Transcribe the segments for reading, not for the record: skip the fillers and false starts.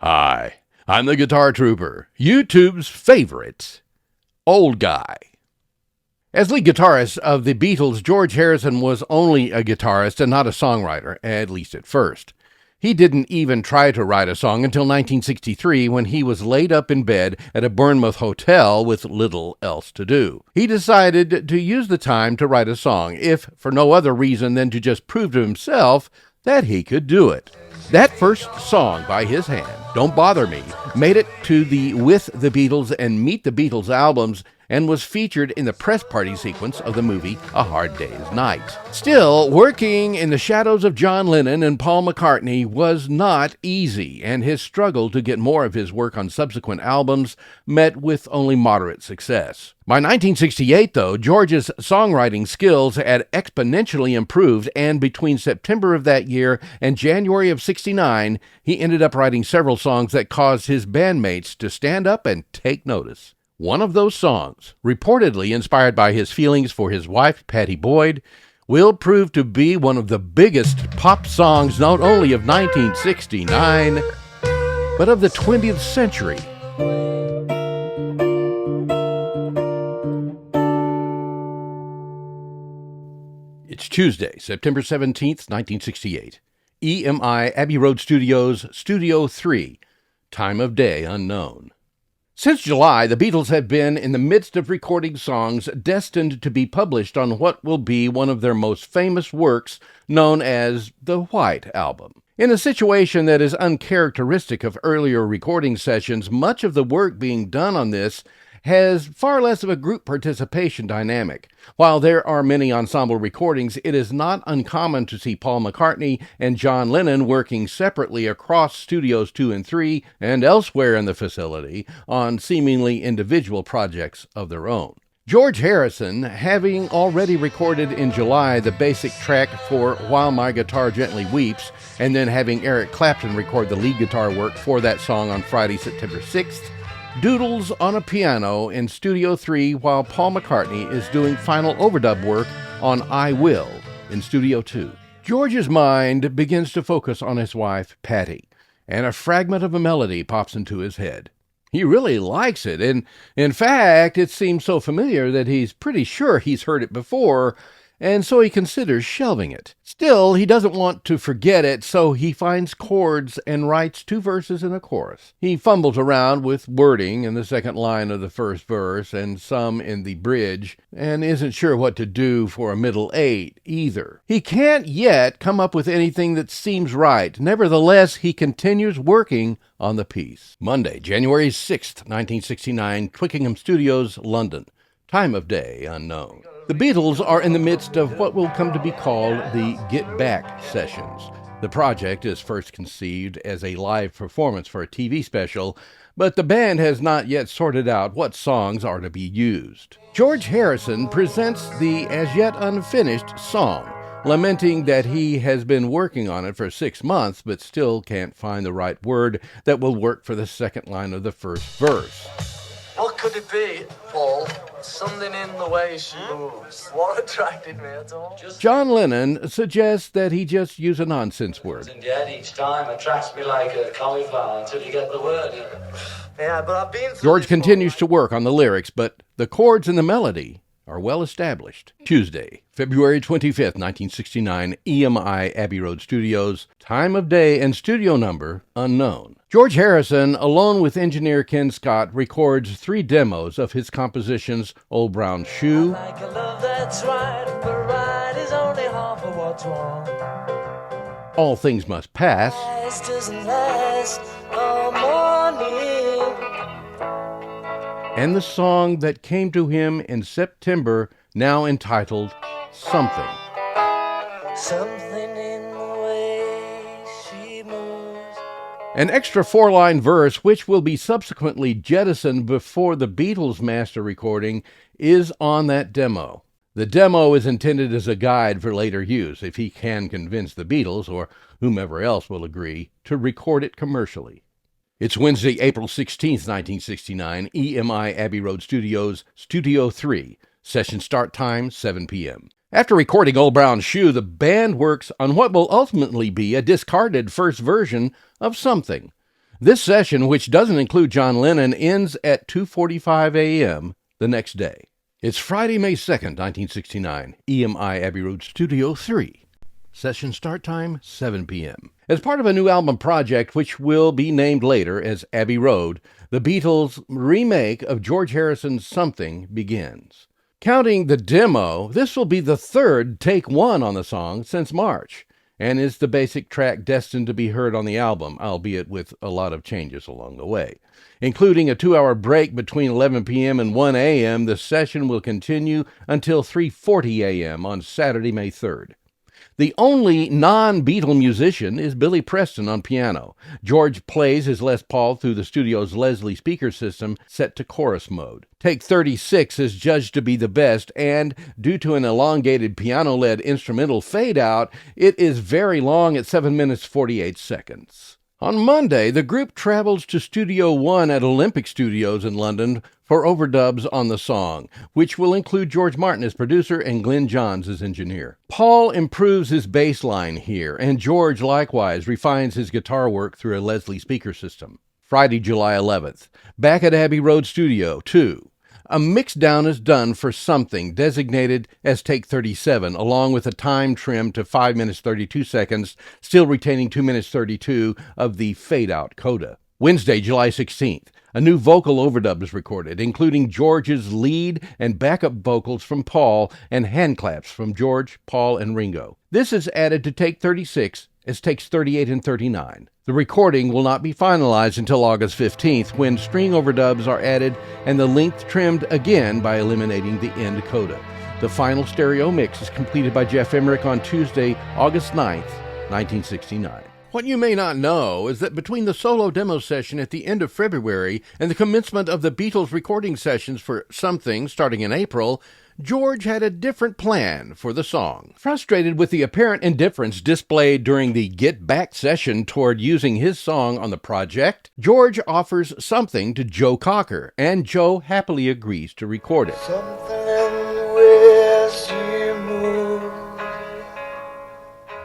Hi, I'm the Guitar Trooper, YouTube's favorite old guy. As lead guitarist of the Beatles, George Harrison was only a guitarist and not a songwriter, at least at first. He didn't even try to write a song until 1963 when he was laid up in bed at a Bournemouth hotel with little else to do. He decided to use the time to write a song, if for no other reason than to just prove to himself that he could do it. That first song by his hand, Don't Bother Me, made it to the With the Beatles and Meet the Beatles albums and was featured in the press party sequence of the movie A Hard Day's Night. Still, working in the shadows of John Lennon and Paul McCartney was not easy, and his struggle to get more of his work on subsequent albums met with only moderate success. By 1968, though, George's songwriting skills had exponentially improved, and between September of that year and January of '69, he ended up writing several songs that caused his bandmates to stand up and take notice. One of those songs, reportedly inspired by his feelings for his wife, Pattie Boyd, will prove to be one of the biggest pop songs not only of 1969, but of the 20th century. It's Tuesday, September 17th, 1968. EMI Abbey Road Studios, Studio 3, time of day unknown. Since July, the Beatles have been in the midst of recording songs destined to be published on what will be one of their most famous works, known as the White Album. In a situation that is uncharacteristic of earlier recording sessions, much of the work being done on this has far less of a group participation dynamic. While there are many ensemble recordings, it is not uncommon to see Paul McCartney and John Lennon working separately across Studios 2 and 3 and elsewhere in the facility on seemingly individual projects of their own. George Harrison, having already recorded in July the basic track for While My Guitar Gently Weeps, and then having Eric Clapton record the lead guitar work for that song on Friday, September 6th, doodles on a piano in Studio 3 while Paul McCartney is doing final overdub work on I Will in Studio 2. George's mind begins to focus on his wife, Pattie, and a fragment of a melody pops into his head. He really likes it, and in fact, it seems so familiar that he's pretty sure he's heard it before, and so he considers shelving it. Still, he doesn't want to forget it, so he finds chords and writes 2 verses and a chorus. He fumbles around with wording in the second line of the first verse and some in the bridge, and isn't sure what to do for a middle 8 either. He can't yet come up with anything that seems right. Nevertheless, he continues working on the piece. Monday, January 6th, 1969, Twickenham Studios, London. Time of day unknown. The Beatles are in the midst of what will come to be called the Get Back sessions. The project is first conceived as a live performance for a TV special, but the band has not yet sorted out what songs are to be used. George Harrison presents the as yet unfinished song, lamenting that he has been working on it for 6 months but still can't find the right word that will work for the second line of the first verse. What could it be, Paul? Something in the way she moves. What attracted me at all? John Lennon suggests that he just use a nonsense word. And yet each time attracts me like a cauliflower until you get the word. Yeah, but I've been through George this continues to work on the lyrics, but the chords and the melody are well established. Tuesday, February 25th, 1969, EMI Abbey Road Studios, time of day and studio number unknown. George Harrison, along with engineer Ken Scott, records 3 demos of his compositions Old Brown Shoe, like a love that's right, but right is only half of what's wrong. All Things Must Pass, Last doesn't last all morning. and the song that came to him in September, now entitled Something. Something in the way she moves. An extra 4-line verse, which will be subsequently jettisoned before the Beatles' master recording, is on that demo. The demo is intended as a guide for later use, if he can convince the Beatles, or whomever else will agree, to record it commercially. It's Wednesday, April 16th, 1969, EMI Abbey Road Studios, Studio 3. Session start time, 7 p.m. After recording Old Brown Shoe, the band works on what will ultimately be a discarded first version of Something. This session, which doesn't include John Lennon, ends at 2:45 a.m. the next day. It's Friday, May 2nd, 1969, EMI Abbey Road Studio 3. Session start time, 7 p.m. As part of a new album project, which will be named later as Abbey Road, the Beatles' remake of George Harrison's Something begins. Counting the demo, this will be the third take one on the song since March, and is the basic track destined to be heard on the album, albeit with a lot of changes along the way. Including a 2-hour break between 11 p.m. and 1 a.m., the session will continue until 3:40 a.m. on Saturday, May 3rd. The only non-Beatle musician is Billy Preston on piano. George plays his Les Paul through the studio's Leslie speaker system set to chorus mode. Take 36 is judged to be the best, and due to an elongated piano-led instrumental fade-out, it is very long at 7 minutes 48 seconds. On Monday, the group travels to Studio One at Olympic Studios in London for overdubs on the song, which will include George Martin as producer and Glenn Johns as engineer. Paul improves his bass line here, and George likewise refines his guitar work through a Leslie speaker system. Friday, July 11th, back at Abbey Road Studio 2. A mixdown is done for Something, designated as Take 37, along with a time trim to 5 minutes 32 seconds, still retaining 2 minutes 32 of the fade-out coda. Wednesday, July 16th, a new vocal overdub is recorded, including George's lead and backup vocals from Paul and handclaps from George, Paul, and Ringo. This is added to Take 36 as takes 38 and 39. The recording will not be finalized until August 15th, when string overdubs are added and the length trimmed again by eliminating the end coda. The final stereo mix is completed by Jeff Emmerich on Tuesday, August 9th, 1969. What you may not know is that between the solo demo session at the end of February and the commencement of the Beatles recording sessions for Something starting in April, George had a different plan for the song. Frustrated with the apparent indifference displayed during the Get Back session toward using his song on the project, George offers Something to Joe Cocker, and Joe happily agrees to record it. Something in the way she moves.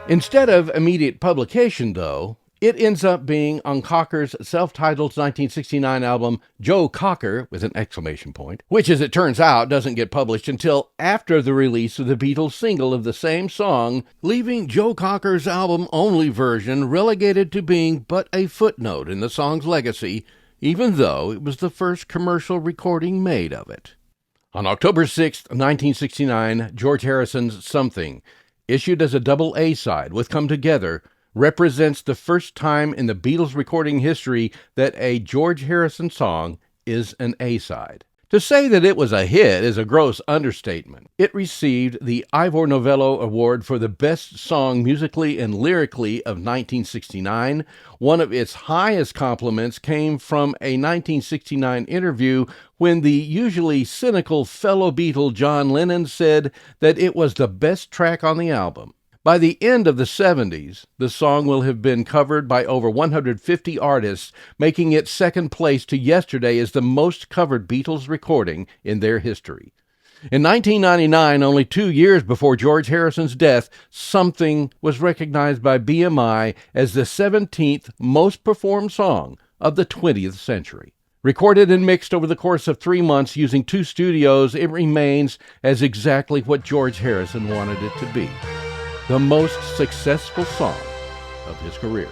Instead of immediate publication, though, it ends up being on Cocker's self-titled 1969 album, Joe Cocker, with an exclamation point, which, as it turns out, doesn't get published until after the release of the Beatles single of the same song, leaving Joe Cocker's album-only version relegated to being but a footnote in the song's legacy, even though it was the first commercial recording made of it. On October 6, 1969, George Harrison's Something, issued as a double A-side with Come Together, represents the first time in the Beatles recording history that a George Harrison song is an A-side. To say that it was a hit is a gross understatement. It received the Ivor Novello Award for the Best Song Musically and Lyrically of 1969. One of its highest compliments came from a 1969 interview when the usually cynical fellow Beatle John Lennon said that it was the best track on the album. By the end of the 70s, the song will have been covered by over 150 artists, making it second place to Yesterday as the most covered Beatles recording in their history. In 1999, only 2 years before George Harrison's death, Something was recognized by BMI as the 17th most performed song of the 20th century. Recorded and mixed over the course of 3 months using 2 studios, it remains as exactly what George Harrison wanted it to be. The most successful song of his career.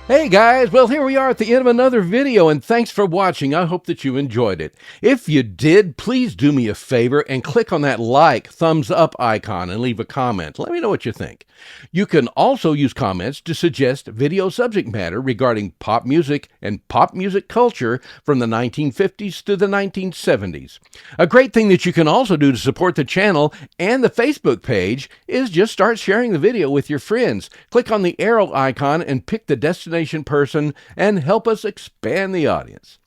Hey guys, well here we are at the end of another video, and thanks for watching. I hope that you enjoyed it. If you did, please do me a favor and click on that like, thumbs up icon and leave a comment. Let me know what you think. You can also use comments to suggest video subject matter regarding pop music and pop music culture from the 1950s to the 1970s. A great thing that you can also do to support the channel and the Facebook page is just start sharing the video with your friends. Click on the arrow icon and pick the destination person and help us expand the audience.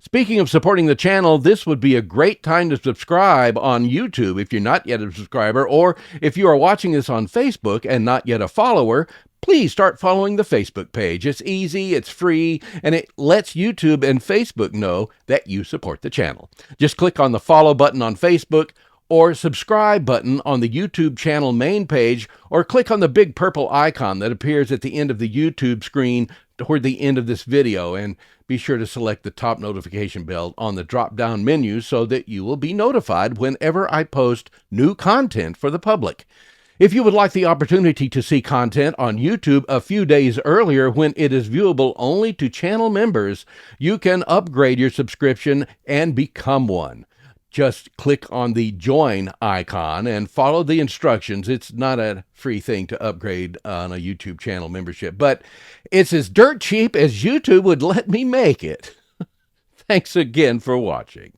Speaking of supporting the channel, this would be a great time to subscribe on YouTube if you're not yet a subscriber, or if you are watching this on Facebook and not yet a follower, please start following the Facebook page. It's easy, it's free, and it lets YouTube and Facebook know that you support the channel. Just click on the follow button on Facebook or subscribe button on the YouTube channel main page, or click on the big purple icon that appears at the end of the YouTube screen toward the end of this video, and be sure to select the top notification bell on the drop-down menu so that you will be notified whenever I post new content for the public. If you would like the opportunity to see content on YouTube a few days earlier when it is viewable only to channel members, you can upgrade your subscription and become one. Just click on the join icon and follow the instructions. It's not a free thing to upgrade on a YouTube channel membership, but it's as dirt cheap as YouTube would let me make it. Thanks again for watching.